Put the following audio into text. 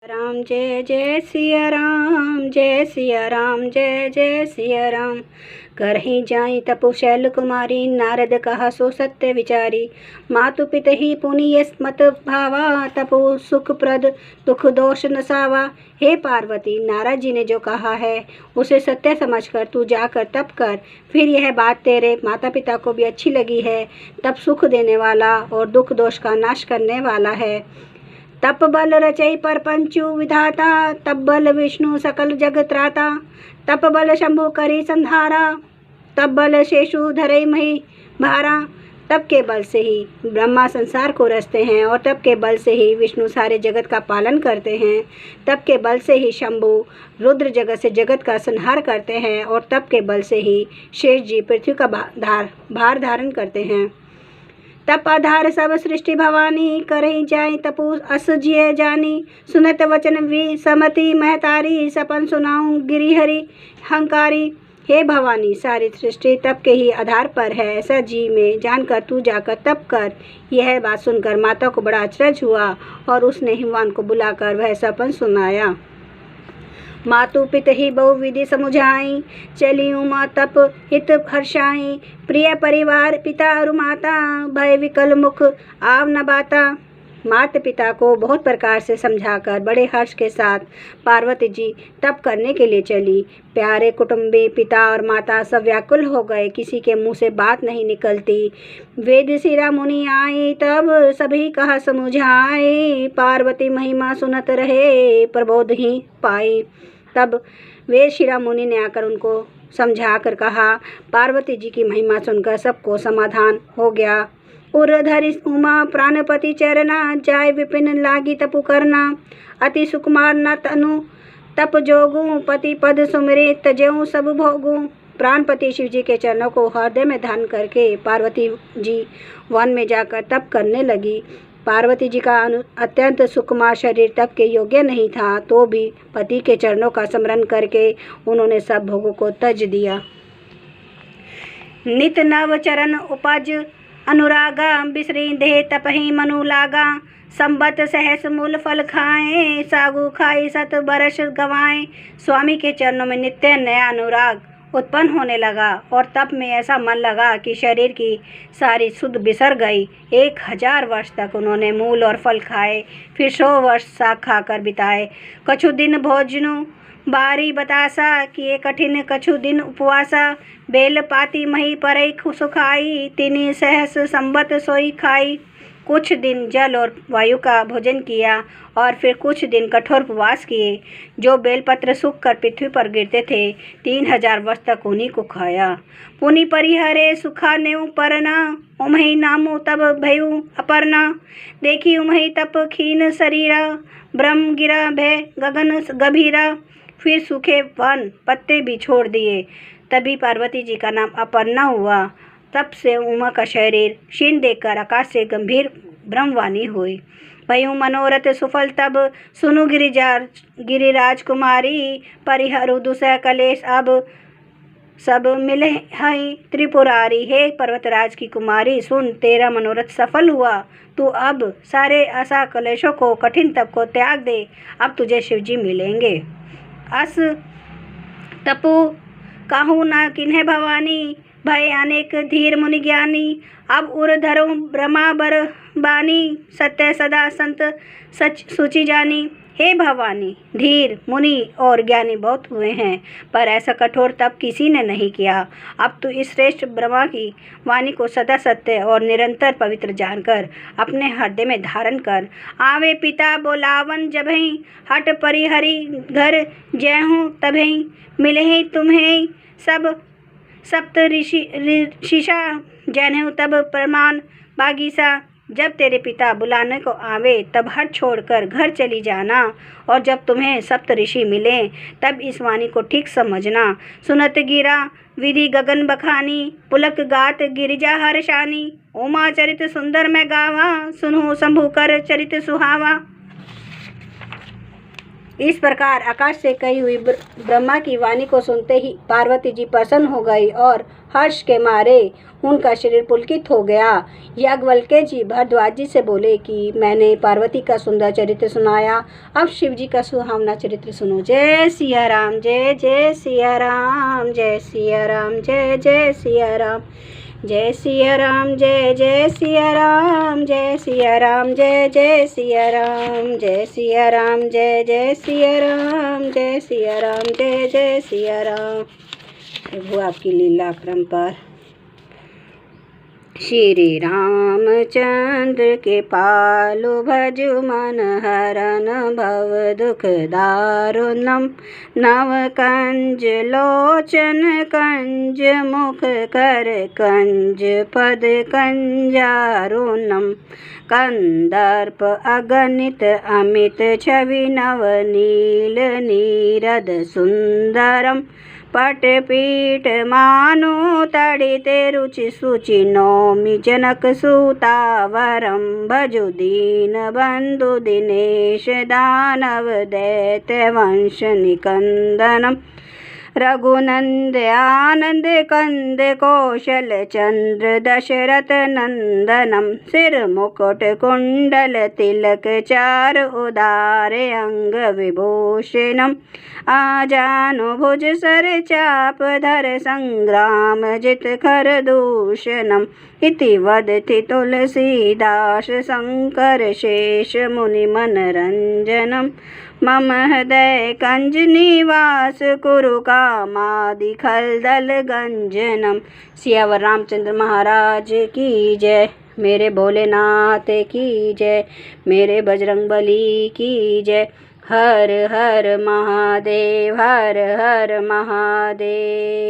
राम जय जय सिया राम, जय सिया राम, जय जय सिया राम। करहि जाई तपु शैल कुमारी, नारद कहा सो सत्य विचारी। मातु पिता ही पुनि मत भावा, तपु सुख प्रद दुख दोष नसावा। हे पार्वती, नारद जी ने जो कहा है उसे सत्य समझकर तू जाकर तप कर। फिर यह बात तेरे माता पिता को भी अच्छी लगी है। तप सुख देने वाला और दुख दोष का नाश करने वाला है। तप बल रचई परपंचु विधाता, तप बल विष्णु सकल जग त्राता। तप बल शंभु करी संधारा, तप बल शेषु धरई मही भारा। तप के बल से ही ब्रह्मा संसार को रचते हैं और तप के बल से ही विष्णु सारे जगत का पालन करते हैं। तप के बल से ही शंभु रुद्र जगत से जगत का संहार करते हैं और तप के बल से ही शेष जी पृथ्वी का भार धारण करते हैं। तप आधार सब सृष्टि भवानी, करहि जाय तपु अस जिय जानी। सुनत वचन वि समति महतारी, सपन सुनाऊं गिरिहरि हंकारी। हे भवानी, सारी सृष्टि तप के ही आधार पर है, ऐसा जी में जानकर तू जाकर तप कर। यह बात सुनकर माता को बड़ा अचरज हुआ और उसने हिमवान को बुलाकर वह सपन सुनाया। मातु पिता ही बहु विधि समुझाई, चली उमा तप हित हर्षाई। प्रिय परिवार पिता और माता, भय विकल मुख आव न बाता। माता पिता को बहुत प्रकार से समझाकर बड़े हर्ष के साथ पार्वती जी तप करने के लिए चली। प्यारे कुटुंबी पिता और माता सब व्याकुल हो गए, किसी के मुंह से बात नहीं निकलती। वेद शिरा मुनि आई, तब सभी कहा समुझाई। पार्वती महिमा सुनत रहे, प्रबोध ही पाई। तब वेद शिरा मुनि ने आकर उनको समझा कर कहा। पार्वती जी की महिमा सुनकर सबको समाधान हो गया। उर्धरि उमा प्राणपति चरना, जाय विपिन लागी तपु करना। अति सुकुमार न तनु तप जोगु, पति पद सुमिरे तजेऊ सब भोगु। प्राणपति शिव जी के चरणों को हृदय में धारण करके पार्वती जी वन में जाकर तप करने लगी। पार्वती जी का अत्यंत सुकुमार शरीर तप के योग्य नहीं था, तो भी पति के चरणों का स्मरण करके उन्होंने सब भोगों को तज दिया। नित नव चरण उपज अनुरागा, बिसरी देह तपहि मनु लागा। संबत सहस मूल फल खाएं, सागु खाई सत बरस गवाएं। स्वामी के चरणों में नित्य नया अनुराग उत्पन्न होने लगा और तप में ऐसा मन लगा कि शरीर की सारी सुध बिसर गई। 1000 वर्ष तक उन्होंने मूल और फल खाए, फिर 100 वर्ष साग खाकर बिताए। कछु दिन भोजनु बारी बतासा, किए कठिन कछु दिन उपवासा। बेल पाती मही परई सुखाई, तिनी सहस संबत सोई खाई। कुछ दिन जल और वायु का भोजन किया और फिर कुछ दिन कठोर उपवास किए। जो बेलपत्र सूख कर पृथ्वी पर गिरते थे, 3000 वर्ष तक उन्हीं को खाया। पुनि परिहरे सुखा नेउ परना, उमहि नामु तब भयु अपर्णा। देखी उमहि तप खीन शरीरा, ब्रह्म गिरा भय गगन गभीरा। फिर सूखे वन पत्ते भी छोड़ दिए। तभी पार्वती जी का नाम अपर्णा हुआ। तब से उमा का शरीर क्षीण देखकर आकाश से गंभीर ब्रह्मवाणी हुई। भयु मनोरथ सुफल तब, सुनु गिरिराज कुमारी। परिहरु दुसह कलेश अब, सब मिले हई त्रिपुरारी। हे पर्वतराज की कुमारी, सुन तेरा मनोरथ सफल हुआ। तू अब सारे आशा कलेशों को, कठिन तप को त्याग दे। अब तुझे शिवजी मिलेंगे। अस तपु कहूँ न किन्हे भवानी, भय अनेक धीर मुनि ज्ञानी। अब उर धरो ब्रह्मा बर बानी, सत्य सदा संत सच सूची जानी। हे भवानी, धीर मुनि और ज्ञानी बहुत हुए हैं, पर ऐसा कठोर तप किसी ने नहीं किया। अब तू इस श्रेष्ठ ब्रह्मा की वाणी को सदा सत्य और निरंतर पवित्र जानकर अपने हृदय में धारण कर। आवे पिता बोलावन जबहि, हट परिहरि घर जयहूँ तबहि। मिलहि तुम्हें सब सप्त ऋषिषा, जैनहु तब प्रमाण बागीसा। जब तेरे पिता बुलाने को आवे तब हट छोड़कर घर चली जाना, और जब तुम्हें सप्त ऋषि मिलें तब इस वाणी को ठीक समझना। सुनत गिरा विधि गगन बखानी, पुलक गात गिरिजा हर्षानी। उमा चरित सुंदर मैं गावा, सुनहु शंभु कर चरित सुहावा। इस प्रकार आकाश से कही हुई ब्रह्मा की वाणी को सुनते ही पार्वती जी प्रसन्न हो गई और हर्ष के मारे उनका शरीर पुलकित हो गया। याज्ञवल्क्य जी भरद्वाज जी से बोले कि मैंने पार्वती का सुंदर चरित्र सुनाया, अब शिव जी का सुहावना चरित्र सुनो। जय सिया राम, जय जय सिया राम, जय सिया राम, जय जय सिया राम, जय सिया राम, जय जय सिया राम, जय सिया राम, जय जय सिया राम, जय सिया राम, जय जय सिया राम, जय सिया राम, जय जय सिया राम। प्रभु आपकी लीला परंपार। श्री रामचंद्र के पालु भजु मन हरन भव दुख दारुणम, नव कंज लोचन कंज मुख कर कंज पद कंजारुणम, कंदर्प अगणित अमित छवि नव नील नीरद सुंदरम, पटपीठ मानु तड़िते रुचि सुचि नौमि जनक सुतावरम, भजु दीन बंधु दिनेश दानव दैत्य वंश निकंदनम, रघुनंद आनंद कंद कौशल चंद्र दशरथ नंदनम, सिर मुकुट कुंडल तिलक चार उदारे अंग विभूषणम, आजानु भुज सर चाप धर संग्राम जित खर दूषणम, इति वदति तुलसीदास शंकर शेष मुनि मनरंजनम, मम हृदय कंज निवास कुरु कामादि खलदल गंजनम। सियावर रामचंद्र महाराज की जय, मेरे भोलेनाथ की जय, मेरे बजरंगबली की जय। हर हर महादेव, हर हर महादेव।